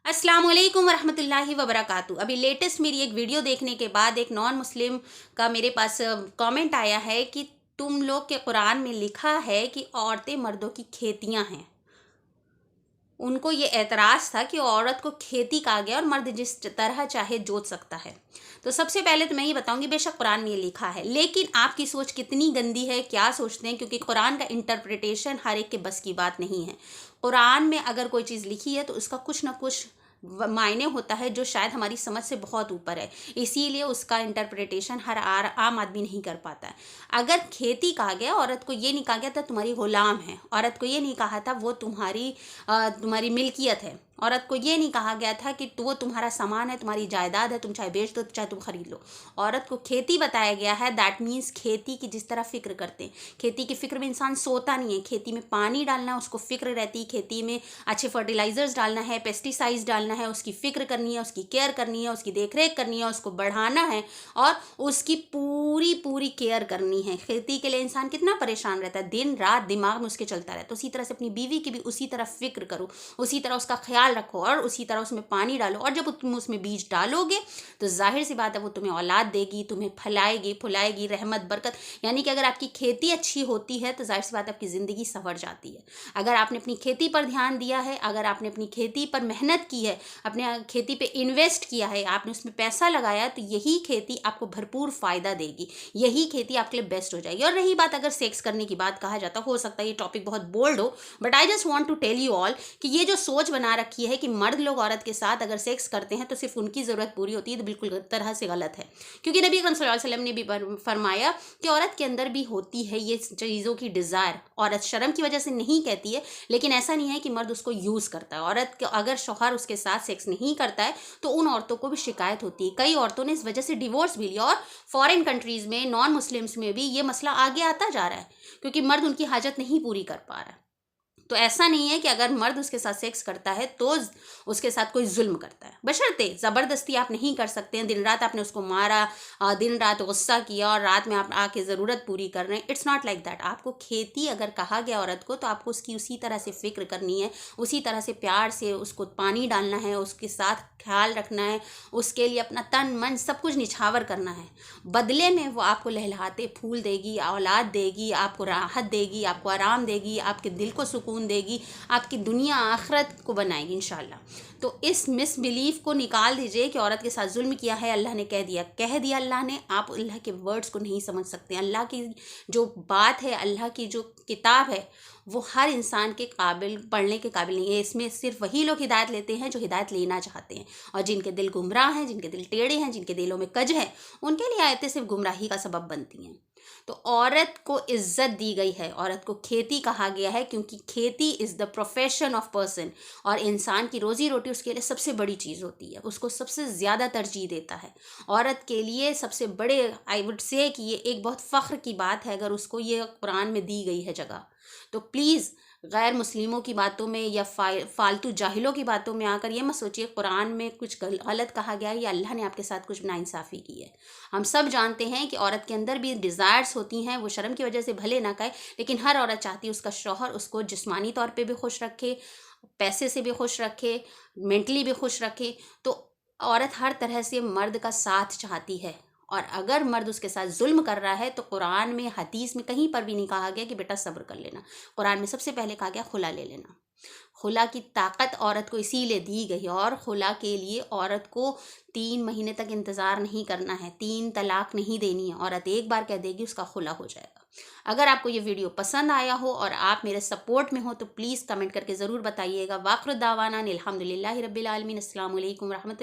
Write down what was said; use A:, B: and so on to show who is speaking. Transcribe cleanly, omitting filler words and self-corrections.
A: अस्सलाम वालेकुम वरहमतुल्लाहि वबरकातु। अभी लेटेस्ट मेरी एक वीडियो देखने के बाद एक नॉन मुस्लिम का मेरे पास कमेंट आया है कि तुम लोग के कुरान में लिखा है कि औरतें मर्दों की खेतियां हैं। उनको ये एतराज़ था कि औरत को खेती कहा गया और मर्द जिस तरह चाहे जोत सकता है। तो सबसे पहले तो मैं ये बताऊंगी, बेशक कुरान में ये लिखा है, लेकिन आपकी सोच कितनी गंदी है, क्या सोचते हैं, क्योंकि कुरान का इंटरप्रिटेशन हर एक के बस की बात नहीं है। कुरान में अगर कोई चीज़ लिखी है तो उसका कुछ ना कुछ मायने होता है जो शायद हमारी समझ से बहुत ऊपर है, इसीलिए उसका इंटरप्रिटेशन हर आम आदमी नहीं कर पाता है। अगर खेती कहा गया, औरत को ये नहीं कहा गया था तुम्हारी गुलाम है, औरत को ये नहीं कहा था वो तुम्हारी मिल्कियत है, औरत को ये नहीं कहा गया था कि वो तुम्हारा सामान है, तुम्हारी जायदाद है, तुम चाहे बेच दो चाहे तुम खरीद लो। औरत को खेती बताया गया है, दैट मीन्स खेती की जिस तरह फिक्र करते हैं। खेती की फिक्र में इंसान सोता नहीं है, खेती में पानी डालना उसको फिक्र रहती है, खेती में अच्छे फर्टिलाइजर्स डालना है, पेस्टिसाइड्स डालना है, उसकी फिक्र करनी है, उसकी केयर करनी है, उसकी देखरेख करनी है, उसको बढ़ाना है और उसकी पूरी पूरी केयर करनी है। खेती के लिए इंसान कितना परेशान रहता है, दिन रात दिमाग में उसके चलता रहता है। तो उसी तरह से अपनी बीवी की भी उसी तरह फिक्र करो, उसी तरह उसका ख्याल रखो और उसी तरह उसमें पानी डालो। और जब तुम उसमें बीज डालोगे तो जाहिर सी बात है वो तुम्हें औलाद देगी, तुम्हें फैलाएगी फुलाएगी, रहमत बरकत। यानी कि अगर आपकी खेती अच्छी होती है तो जाहिर सी बात है आपकी ज़िंदगी संवर जाती है। अगर आपने अपनी खेती पर ध्यान दिया है, अगर आपने अपनी खेती पर मेहनत की है, अपने खेती पे इन्वेस्ट किया है, आपने उसमें पैसा लगाया, तो यही खेती आपको भरपूर फ़ायदा देगी, यही खेती आपके लिए बेस्ट हो जाएगी। और रही बात अगर सेक्स करने की बात, कहा जाता हो सकता है ये टॉपिक बहुत बोल्ड हो, but I just want to tell you all कि ये जो सोच बना रखी है कि मर्द लोग औरत के साथ अगर सेक्स करते हैं तो सिर्फ उनकी ज़रूरत पूरी होती है, तो बिल्कुल तरह से गलत है। क्योंकि नबी अकरम सल्लल्लाहु अलैहि वसल्लम ने भी फरमाया कि औरत के अंदर भी होती है ये चीज़ों की डिज़ायर। औरत शर्म की वजह से नहीं कहती है, लेकिन ऐसा नहीं है कि मर्द उसको यूज़ करता है। औरत अगर शौहर उसके साथ सेक्स नहीं करता है तो उन औरतों को भी शिकायत होती है। कई औरतों ने इस वजह से डिवोर्स भी लिया और फॉरेन कंट्रीज़ में, नॉन मुस्लिम्स में भी ये मसला आगे आता जा रहा है, क्योंकि मर्द उनकी हाजत नहीं पूरी कर पा रहा है। तो ऐसा नहीं है कि अगर मर्द उसके साथ सेक्स करता है तो उसके साथ कोई जुल्म करता है, बशर्ते ज़बरदस्ती आप नहीं कर सकते हैं। दिन रात आपने उसको मारा, दिन रात गुस्सा किया और रात में आप आके ज़रूरत पूरी कर रहे हैं, इट्स नॉट लाइक दैट। आपको खेती अगर कहा गया औरत को तो आपको उसकी उसी तरह से फ़िक्र करनी है, उसी तरह से प्यार से उसको पानी डालना है, उसके साथ ख्याल रखना है, उसके लिए अपना तन मन सब कुछ निछावर करना है। बदले में वो आपको लहलहाते फूल देगी, औलाद देगी, आपको राहत देगी, आपको आराम देगी, आपके दिल को सुकून देगी, आपकी दुनिया आखिरत को बनाएगी इंशाल्लाह। तो इस मिसबिलीफ को निकाल दीजिए कि औरत के साथ जुल्म किया है, अल्लाह ने कह दिया अल्लाह ने। आप अल्लाह के वर्ड्स को नहीं समझ सकते। अल्लाह की जो बात है, अल्लाह की जो किताब है, वो हर इंसान के काबिल, पढ़ने के काबिल नहीं है। इसमें सिर्फ वही लोग हिदायत लेते हैं जो हिदायत लेना चाहते हैं, और जिनके दिल गुमराह हैं, जिनके दिल टेढ़े हैं, जिनके दिलों में कज है, उनके लिए आयतें सिर्फ गुमराही का सबब बनती हैं। तो औरत को इज्जत दी गई है, औरत को खेती कहा गया है, क्योंकि खेती is the profession of person, और इंसान की रोज़ी रोटी उसके लिए सबसे बड़ी चीज़ होती है, उसको सबसे ज़्यादा तरजीह देता है। औरत के लिए सबसे बड़े, आई वुड से कि ये एक बहुत फ़ख्र की बात है अगर उसको ये कुरान में दी गई है जगह। तो प्लीज़ गैर मुस्लिमों की बातों में या फालतू जाहिलों की बातों में आकर ये मत सोचिए कुरान में कुछ गलत कहा गया है या अल्लाह ने आपके साथ कुछ नाइंसाफ़ी की है। हम सब जानते हैं कि औरत के अंदर भी डिज़ायर्स होती हैं, वो शर्म की वजह से भले ना कहे, लेकिन हर औरत चाहती है उसका शौहर उसको जिस्मानी तौर पे भी खुश रखे, पैसे से भी खुश रखे, मेंटली भी खुश रखे। तो औरत हर तरह से मर्द का साथ चाहती है, और अगर मर्द उसके साथ जुल्म कर रहा है तो कुरान में, हदीस में कहीं पर भी नहीं कहा गया कि बेटा सब्र कर लेना। कुरान में सबसे पहले कहा गया खुला ले लेना। खुला की ताकत औरत को इसीलिए दी गई, और खुला के लिए औरत को 3 महीने तक इंतज़ार नहीं करना है, 3 तलाक नहीं देनी है। औरत एक बार कह देगी उसका खुला हो जाएगा। अगर आपको ये वीडियो पसंद आया हो और आप मेरे सपोर्ट में हो तो प्लीज़ कमेंट करके ज़रूर बताइएगा। वाखिर दावाना अनिल हम्दुलिल्लाहि रब्बिल आलमीन। अस्सलामु अलैकुम रहमतुल्लाहि।